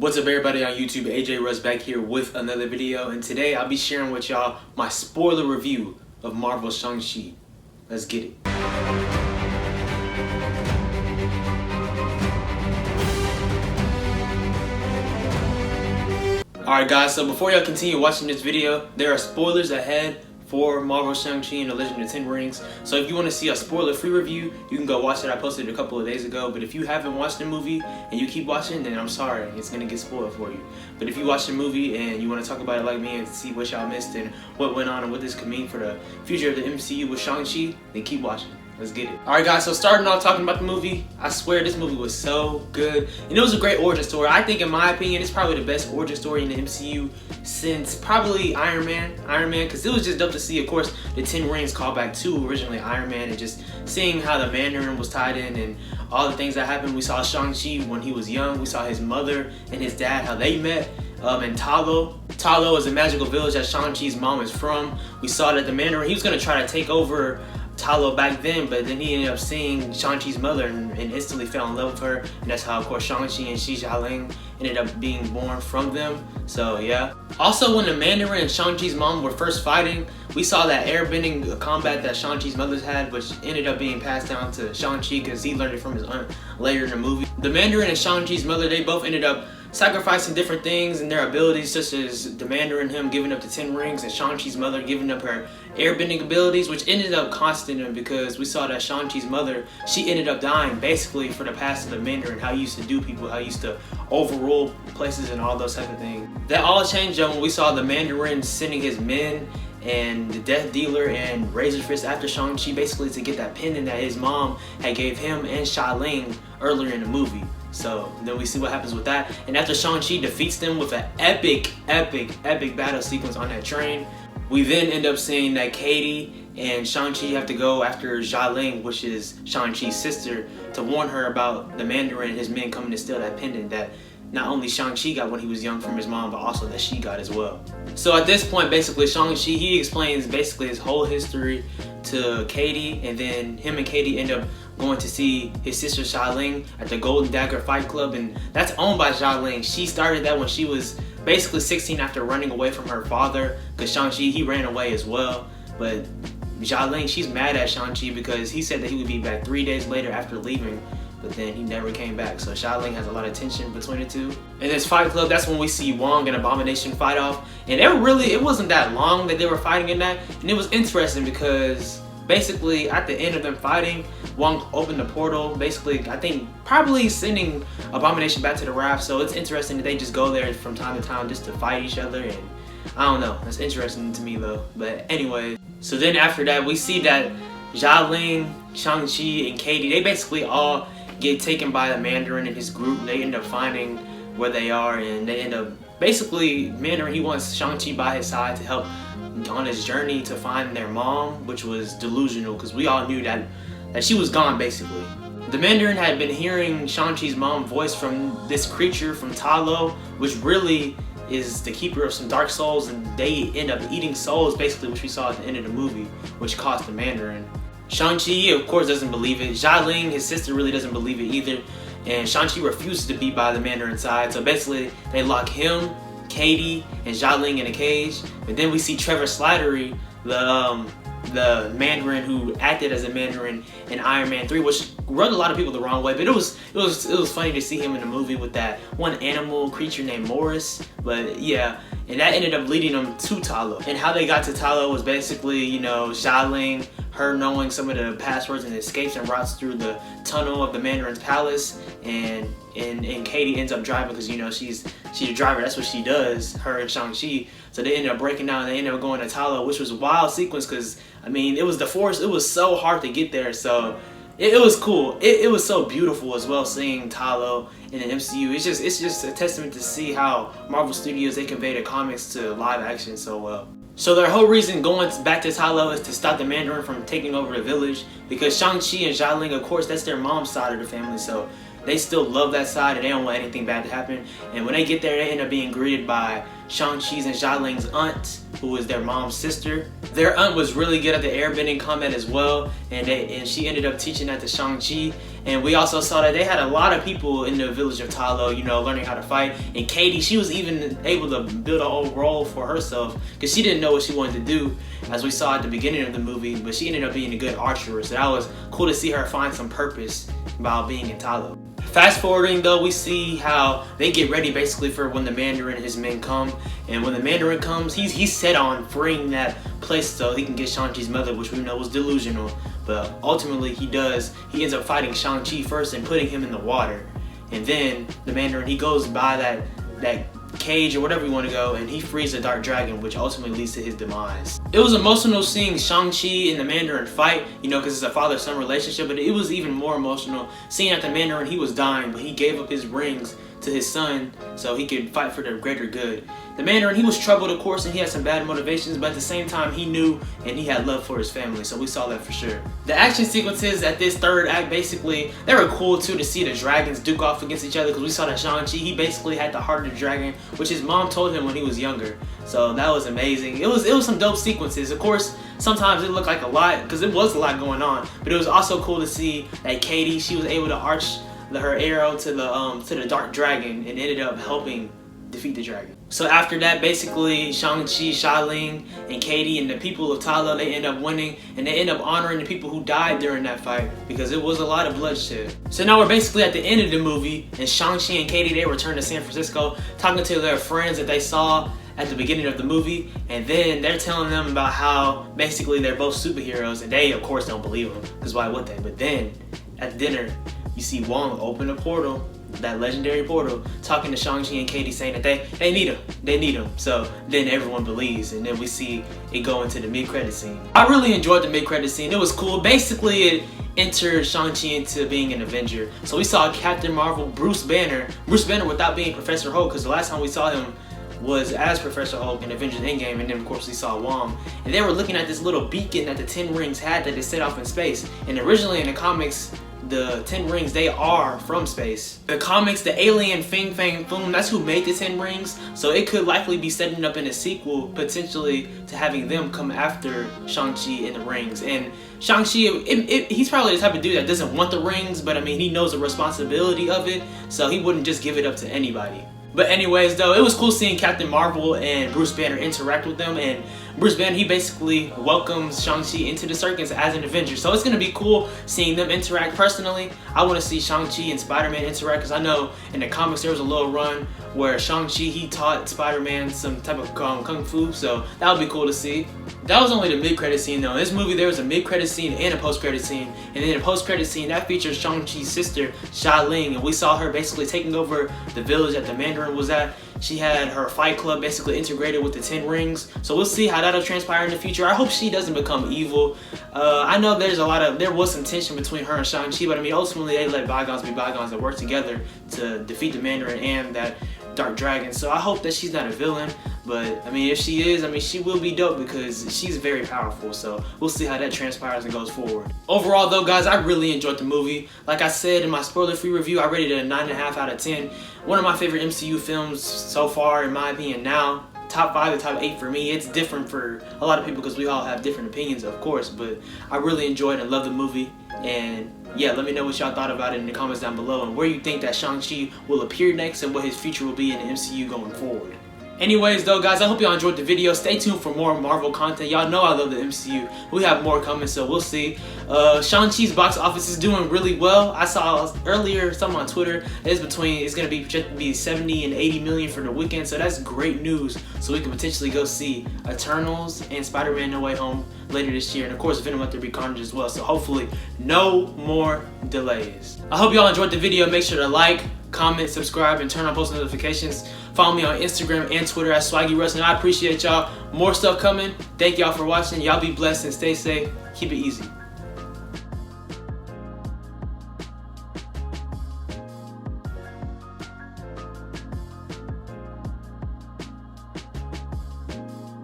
What's up everybody on YouTube, AJ Russ back here with another video, and today I'll be sharing with y'all my spoiler review of Marvel's Shang Chi. Let's get it. Alright guys, so before y'all continue watching this video, there are spoilers ahead for Marvel Shang Chi and the Legend of the Ten Rings. So if you want to see a spoiler-free review, you can go watch it. I posted it a couple of days ago. But if you haven't watched the movie and you keep watching, then I'm sorry, it's gonna get spoiled for you. But if you watch the movie and you want to talk about it like me and see what y'all missed and what went on and what this could mean for the future of the MCU with Shang-Chi, then keep watching. Let's get it. Alright guys, so starting off talking about the movie, I swear this movie was so good. And it was a great origin story. I think in my opinion, it's probably the best origin story in the MCU since probably Iron Man, because it was just dope to see, of course, the Ten Rings callback to originally Iron Man, and just seeing how the Mandarin was tied in and all the things that happened. We saw Shang-Chi when he was young. We saw his mother and his dad, how they met. And Talo is a magical village that Shang-Chi's mom is from. We saw that the Mandarin, he was going to try to take over Talo back then, but then he ended up seeing Shang-Chi's mother and instantly fell in love with her, and that's how, of course, Shang-Chi and Xialing ended up being born from them. So yeah. Also, when the Mandarin and Shang-Chi's mom were first fighting, we saw that airbending combat that Shang-Chi's mother's had, which ended up being passed down to Shang-Chi because he learned it from his aunt later in the movie. The Mandarin and Shang-Chi's mother, they both ended up sacrificing different things in their abilities, such as the Mandarin, him giving up the Ten Rings, and Shang-Chi's mother giving up her airbending abilities, which ended up costing him, because we saw that Shang-Chi's mother, she ended up dying basically for the past of the Mandarin, how he used to do people, how he used to overrule places and all those type of things. That all changed when we saw the Mandarin sending his men and the Death Dealer and Razor Fist after Shang-Chi, basically to get that pendant that his mom had gave him and Xialing earlier in the movie. So then we see what happens with that, and after Shang-Chi defeats them with an epic battle sequence on that train, we then end up seeing that Katie and Shang-Chi have to go after Xialing, which is Shang-Chi's sister, to warn her about the Mandarin and his men coming to steal that pendant that not only Shang-Chi got when he was young from his mom, but also that she got as well. So at this point, basically, Shang-Chi, he explains basically his whole history to Katie, and then him and Katie end up going to see his sister Xialing at the Golden Dagger Fight Club, and that's owned by Xialing. She started that when she was basically 16 after running away from her father, because Shang-Chi, he ran away as well. But Xialing, she's mad at Shang-Chi because he said that he would be back 3 days later after leaving, but then he never came back. So Xialing has a lot of tension between the two. In this Fight Club, that's when we see Wong and Abomination fight off, and it wasn't that long that they were fighting in that, and it was interesting because basically at the end of them fighting, Wong opened the portal, basically I think probably sending Abomination back to the raft. So it's interesting that they just go there from time to time just to fight each other, and I don't know, that's interesting to me though. But anyway, so then after that we see that Xialing, Shang-Chi, and Katie, they basically all get taken by the Mandarin and his group. They end up finding where they are, and they end up basically, Mandarin, he wants Shang-Chi by his side to help on his journey to find their mom, which was delusional because we all knew that she was gone basically. The Mandarin had been hearing Shang-Chi's mom's voice from this creature from Talo, which really is the keeper of some dark souls, and they end up eating souls basically, which we saw at the end of the movie, which cost the Mandarin. Shang-Chi, of course, doesn't believe it. Xialing, his sister, really doesn't believe it either, and Shang-Chi refuses to be by the Mandarin's side. So basically they lock him, Katie, and Xialing in a cage. But then we see Trevor Slattery, the Mandarin who acted as a Mandarin in Iron Man 3, which rubbed a lot of people the wrong way, but it was funny to see him in the movie with that one animal creature named Morris. But yeah, and that ended up leading them to Talo. And how they got to Talo was basically, you know, Xialing, her knowing some of the passwords and escapes and routes through the tunnel of the Mandarin's palace, and Katie ends up driving because, you know, she's a driver, that's what she does, her and Shang-Chi. So they ended up breaking down, they ended up going to Talo, which was a wild sequence because, I mean, it was the forest, it was so hard to get there, so it was cool. It was so beautiful as well, seeing Talo in the MCU. It's just a testament to see how Marvel Studios, they convey the comics to live action so well. So their whole reason going back to Talo is to stop the Mandarin from taking over the village, because Shang-Chi and Xialing, of course, that's their mom's side of the family, so they still love that side and they don't want anything bad to happen. And when they get there, they end up being greeted by Shang-Chi's and Xialing's aunt, who is their mom's sister. Their aunt was really good at the airbending combat as well, and she ended up teaching that to Shang Chi. And we also saw that they had a lot of people in the village of Ta Lo, you know, learning how to fight. And Katie, she was even able to build a whole role for herself because she didn't know what she wanted to do, as we saw at the beginning of the movie, but she ended up being a good archer. So that was cool to see her find some purpose while being in Ta Lo. Fast forwarding though, we see how they get ready basically for when the Mandarin and his men come. And when the Mandarin comes, he's set on freeing that place so he can get Shang-Chi's mother, which we know was delusional. But ultimately he ends up fighting Shang-Chi first and putting him in the water. And then the Mandarin, he goes by that cage or whatever you want to go, and he frees the dark dragon, which ultimately leads to his demise. It was emotional seeing Shang-Chi and the Mandarin fight, you know, because it's a father-son relationship, but it was even more emotional seeing that the Mandarin, he was dying, but he gave up his rings to his son so he could fight for the greater good. The Mandarin, he was troubled, of course, and he had some bad motivations, but at the same time he knew and he had love for his family, so we saw that for sure. The action sequences at this third act, basically, they were cool too, to see the dragons duke off against each other, because we saw that Shang-Chi, he basically had the heart of the dragon, which his mom told him when he was younger. So that was amazing. It was some dope sequences. Of course, sometimes it looked like a lot, because it was a lot going on, but it was also cool to see that Katie, she was able to arch her arrow to the dark dragon and ended up helping defeat the dragon. So after that, basically Shang-Chi, Xialing, and Katie and the people of Ta Lo, they end up winning, and they end up honoring the people who died during that fight because it was a lot of bloodshed. So now we're basically at the end of the movie, and Shang-Chi and Katie, they return to San Francisco talking to their friends that they saw at the beginning of the movie, and then they're telling them about how basically they're both superheroes, and they of course don't believe them, because why would they? But then at dinner, you see Wong open a portal, that legendary portal, talking to Shang-Chi and Katie, saying that they need him. So then everyone believes, and then we see it go into the mid-credit scene. I really enjoyed the mid-credit scene. It was cool. Basically, it entered Shang-Chi into being an Avenger. So we saw Captain Marvel, Bruce Banner without being Professor Hulk, because the last time we saw him was as Professor Hulk in Avengers Endgame, and then of course we saw Wong. And they were looking at this little beacon that the 10 rings had that they set off in space. And originally in the comics, the 10 rings, they are from space. The comics, the alien Fing Fang Foom, that's who made the 10 rings. So it could likely be setting up in a sequel, potentially, to having them come after Shang-Chi and the rings. And Shang-Chi, he's probably the type of dude that doesn't want the rings, but I mean, he knows the responsibility of it, so he wouldn't just give it up to anybody. But anyways though, it was cool seeing Captain Marvel and Bruce Banner interact with them, and Bruce Banner, he basically welcomes Shang-Chi into the circus as an Avenger. So it's going to be cool seeing them interact. Personally, I want to see Shang-Chi and Spider-Man interact, because I know in the comics there was a little run where Shang-Chi, he taught Spider-Man some type of kung fu, so that would be cool to see. That was only the mid-credit scene though. In this movie there was a mid-credit scene and a post-credit scene, and then the post-credit scene that features Shang-Chi's sister, Xialing, and we saw her basically taking over the village that the Mandarin was at. She had her fight club basically integrated with the 10 rings, so we'll see how that'll transpire in the future. I hope she doesn't become evil. I know there was some tension between her and Shang-Chi, but I mean ultimately they let bygones be bygones and work together to defeat the Mandarin and that dark dragon. So I hope that she's not a villain, but I mean if she is, I mean she will be dope because she's very powerful. So we'll see how that transpires and goes forward. Overall though guys, I really enjoyed the movie. Like I said in my spoiler-free review, I rated it a 9.5 out of 10. One of my favorite MCU films so far, in my opinion. Now top 5 to top 8 for me. It's different for a lot of people because we all have different opinions, of course, but I really enjoyed and loved the movie. And yeah, let me know what y'all thought about it in the comments down below, and where you think that Shang-Chi will appear next and what his future will be in the MCU going forward. Anyways though guys, I hope y'all enjoyed the video. Stay tuned for more Marvel content. Y'all know I love the MCU. We have more coming, so we'll see. Shang-Chi's box office is doing really well. I saw earlier something on Twitter. It's gonna be projected to be 70 and 80 million for the weekend, so that's great news. So we can potentially go see Eternals and Spider-Man No Way Home later this year, and of course Venom Let There Be Carnage as well. So hopefully no more delays. I hope y'all enjoyed the video. Make sure to like, comment, subscribe, and turn on post notifications. Follow me on Instagram and Twitter at Swaggy Wrestling. I appreciate y'all. More stuff coming. Thank y'all for watching. Y'all be blessed and stay safe. Keep it easy.